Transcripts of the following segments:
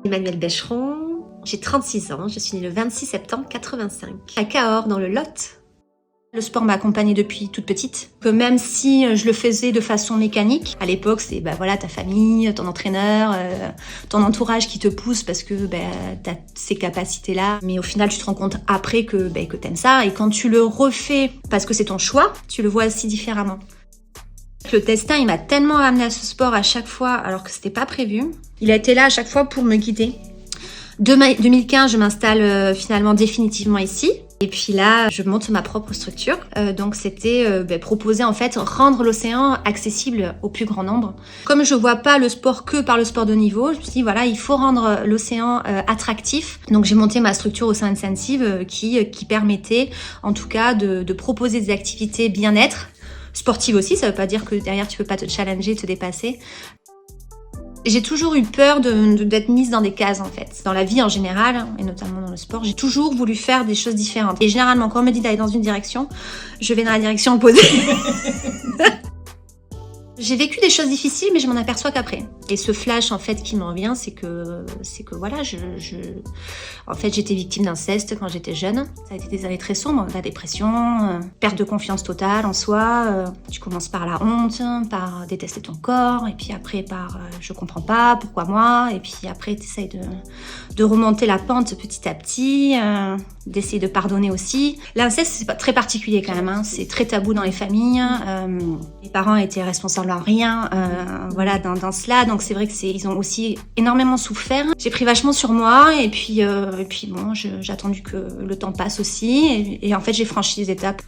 Emmanuelle Becheron, j'ai 36 ans, je suis née le 26 septembre 85, à Cahors, dans le Lot. Le sport m'a accompagnée depuis toute petite. Que même si je le faisais de façon mécanique, à l'époque c'est voilà, ta famille, ton entraîneur, ton entourage qui te pousse parce que t'as ces capacités-là. Mais au final tu te rends compte après que t'aimes ça, et quand tu le refais parce que c'est ton choix, tu le vois aussi différemment. Le destin, il m'a tellement amené à ce sport à chaque fois, alors que c'était pas prévu. Il a été là à chaque fois pour me guider. 2015, je m'installe finalement définitivement ici. Et puis là, je monte ma propre structure. Donc c'était proposer en fait, rendre l'océan accessible au plus grand nombre. Comme je vois pas le sport que par le sport de niveau, je me suis dit voilà, il faut rendre l'océan attractif. Donc j'ai monté ma structure Océan Incentive qui permettait en tout cas de proposer des activités bien-être. Sportive aussi, ça veut pas dire que derrière tu peux pas te challenger, te dépasser. J'ai toujours eu peur d'être mise dans des cases en fait. Dans la vie en général, et notamment dans le sport, j'ai toujours voulu faire des choses différentes. Et généralement, quand on me dit d'aller dans une direction, je vais dans la direction opposée. J'ai vécu des choses difficiles, mais je m'en aperçois qu'après. Et ce flash, en fait, qui me revient, c'est que voilà, en fait, j'étais victime d'inceste quand j'étais jeune. Ça a été des années très sombres, la dépression, perte de confiance totale en soi. Tu commences par la honte, par détester ton corps, et puis après par je comprends pas, pourquoi moi, et puis après t'essayes de remonter la pente petit à petit, d'essayer de pardonner aussi. L'inceste, c'est pas très particulier quand même, hein. C'est très tabou dans les familles. Les parents étaient responsables de rien, voilà, dans cela. Donc c'est vrai que ils ont aussi énormément souffert. J'ai pris vachement sur moi, et puis bon, j'ai attendu que le temps passe aussi, et en fait j'ai franchi les étapes.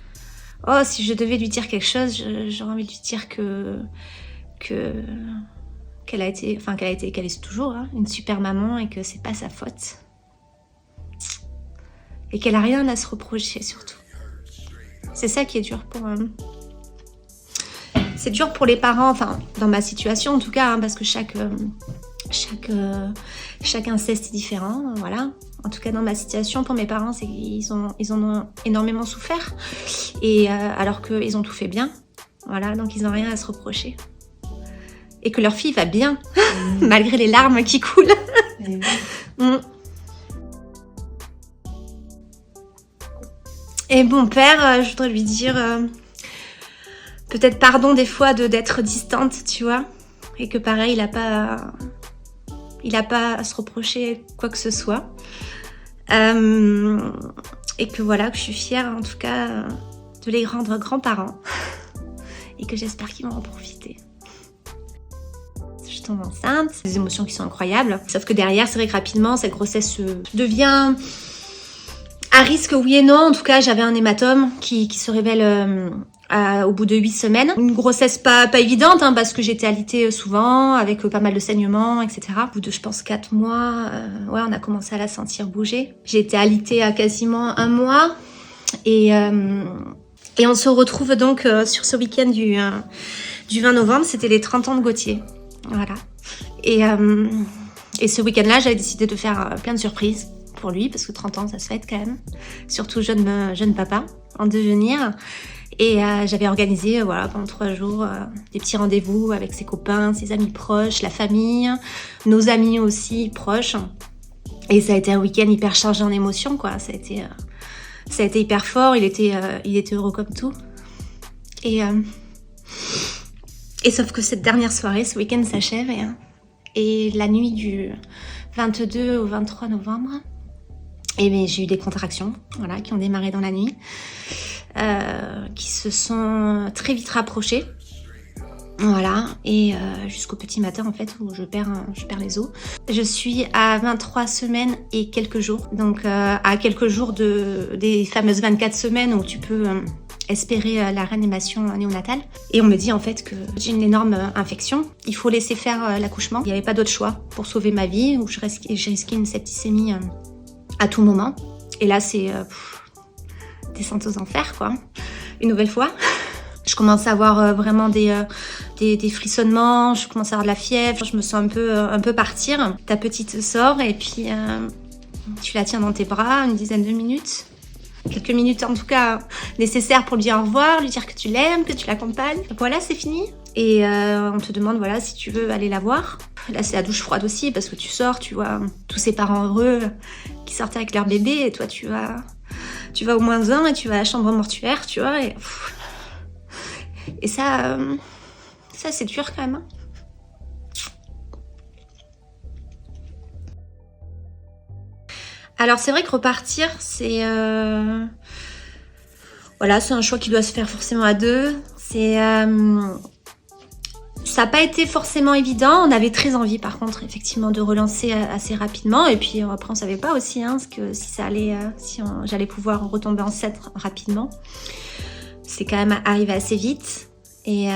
Oh, si je devais lui dire quelque chose, j'aurais envie de lui dire qu'elle est toujours une super maman, et que c'est pas sa faute. Et qu'elle a rien à se reprocher surtout. C'est ça qui est dur pour... C'est dur pour les parents, enfin dans ma situation en tout cas, parce que chaque inceste est différent, voilà. En tout cas dans ma situation, pour mes parents, c'est qu'ils en ont énormément souffert, et alors qu'ils ont tout fait bien, voilà, donc ils n'ont rien à se reprocher. Et que leur fille va bien, malgré les larmes qui coulent. Et mon père, je voudrais lui dire... peut-être pardon des fois d'être distante, tu vois, et que pareil, il a pas à se reprocher quoi que ce soit, et que voilà, que je suis fière en tout cas de les rendre grands-parents, et que j'espère qu'ils vont en profiter. Je tombe enceinte, des émotions qui sont incroyables, sauf que derrière, c'est vrai que rapidement, cette grossesse devient à risque, oui et non. En tout cas, j'avais un hématome qui se révèle au bout de 8 semaines. Une grossesse pas évidente, parce que j'étais alitée souvent, avec pas mal de saignements, etc. Au bout de, je pense, 4 mois, on a commencé à la sentir bouger. J'ai été alitée à quasiment 1 mois. Et on se retrouve donc sur ce week-end du 20 novembre, c'était les 30 ans de Gauthier. Voilà. Et ce week-end-là, j'avais décidé de faire plein de surprises pour lui, parce que 30 ans, ça se fête quand même. Surtout jeune papa en devenir. Et j'avais organisé pendant 3 jours des petits rendez-vous avec ses copains, ses amis proches, la famille, nos amis aussi proches. Et ça a été un week-end hyper chargé en émotions, quoi. Ça a été hyper fort. Il était heureux comme tout. Et sauf que cette dernière soirée, ce week-end s'achève, et la nuit du 22 au 23 novembre, j'ai eu des contractions, voilà, qui ont démarré dans la nuit. Qui se sont très vite rapprochés, voilà, et jusqu'au petit matin en fait où je perds les os. Je suis à 23 semaines et quelques jours, donc à quelques jours des fameuses 24 semaines où tu peux espérer la réanimation néonatale. Et on me dit en fait que j'ai une énorme infection, il faut laisser faire l'accouchement. Il n'y avait pas d'autre choix pour sauver ma vie, où j'ai risqué une septicémie à tout moment. Et là c'est... descente aux enfers, quoi, une nouvelle fois. Je commence à avoir vraiment des frissonnements, je commence à avoir de la fièvre, je me sens un peu partir. Ta petite sort, et puis tu la tiens dans tes bras une dizaine de minutes. Quelques minutes en tout cas nécessaires pour lui dire au revoir, lui dire que tu l'aimes, que tu l'accompagnes. Voilà, c'est fini. Et on te demande, voilà, si tu veux aller la voir. là c'est la douche froide aussi parce que tu sors, tu vois tous ces parents heureux qui sortent avec leur bébé et toi tu vas au -1 et tu vas à la chambre mortuaire, tu vois. Et ça c'est dur quand même. Hein. Alors c'est vrai que repartir, c'est voilà, c'est un choix qui doit se faire forcément à deux. Ça n'a pas été forcément évident. On avait très envie, par contre, effectivement, de relancer assez rapidement. Et puis après, on savait pas aussi si ça allait, j'allais pouvoir retomber enceinte rapidement. C'est quand même arrivé assez vite. Et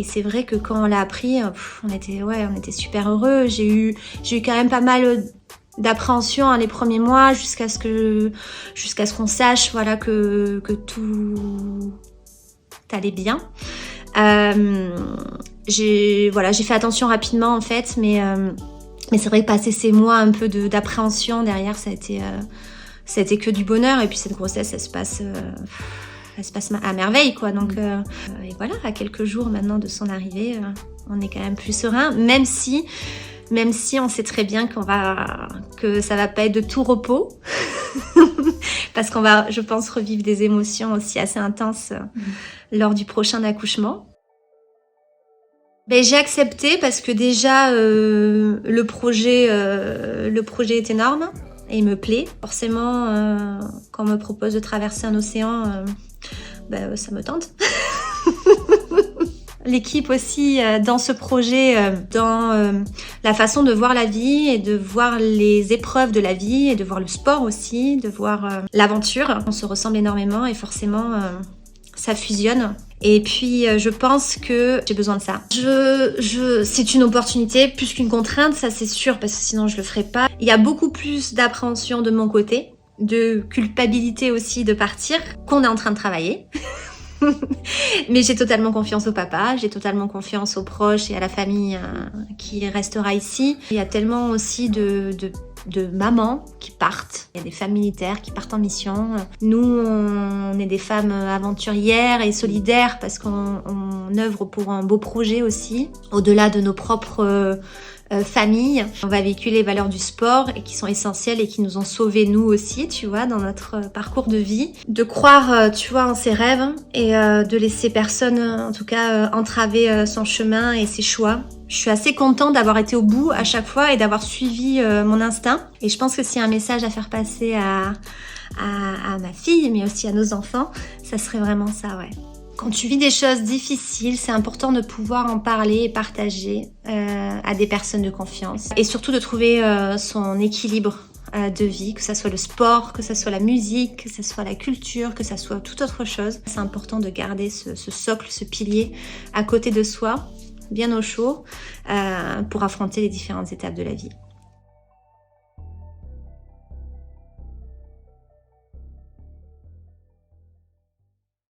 c'est vrai que quand on l'a appris, on était super heureux. J'ai eu quand même pas mal d'appréhension les premiers mois jusqu'à ce qu'on sache, voilà, que tout allait bien. J'ai fait attention rapidement en fait, mais c'est vrai que passer ces mois un peu d'appréhension derrière, ça a été que du bonheur. Et puis cette grossesse, elle se passe à merveille, quoi. Donc et voilà, à quelques jours maintenant de son arrivée, on est quand même plus serein, même si on sait très bien que ça va pas être de tout repos, parce qu'on va, je pense, revivre des émotions aussi assez intenses lors du prochain accouchement. J'ai accepté parce que déjà le projet est énorme et il me plaît. Forcément, quand on me propose de traverser un océan, ça me tente. L'équipe aussi dans ce projet, dans la façon de voir la vie et de voir les épreuves de la vie et de voir le sport aussi, de voir l'aventure. On se ressemble énormément et forcément ça fusionne. Et puis je pense que j'ai besoin de ça. C'est une opportunité plus qu'une contrainte, ça c'est sûr, parce que sinon je le ferais pas. Il y a beaucoup plus d'appréhension de mon côté, de culpabilité aussi de partir, qu'on est en train de travailler. Mais j'ai totalement confiance au papa, j'ai totalement confiance aux proches et à la famille qui restera ici. Il y a tellement aussi de mamans qui partent. Il y a des femmes militaires qui partent en mission. Nous, on est des femmes aventurières et solidaires parce qu'on œuvre pour un beau projet aussi. Au-delà de nos propres familles, on va véhiculer les valeurs du sport et qui sont essentielles et qui nous ont sauvés nous aussi, tu vois, dans notre parcours de vie. De croire, tu vois, en ses rêves et de laisser personne, en tout cas, entraver son chemin et ses choix. Je suis assez contente d'avoir été au bout à chaque fois et d'avoir suivi mon instinct. Et je pense que s'il y a un message à faire passer à ma fille, mais aussi à nos enfants, ça serait vraiment ça, ouais. Quand tu vis des choses difficiles, c'est important de pouvoir en parler et partager à des personnes de confiance. Et surtout de trouver son équilibre de vie, que ça soit le sport, que ça soit la musique, que ça soit la culture, que ça soit toute autre chose. C'est important de garder ce socle, ce pilier à côté de soi, bien au chaud, pour affronter les différentes étapes de la vie.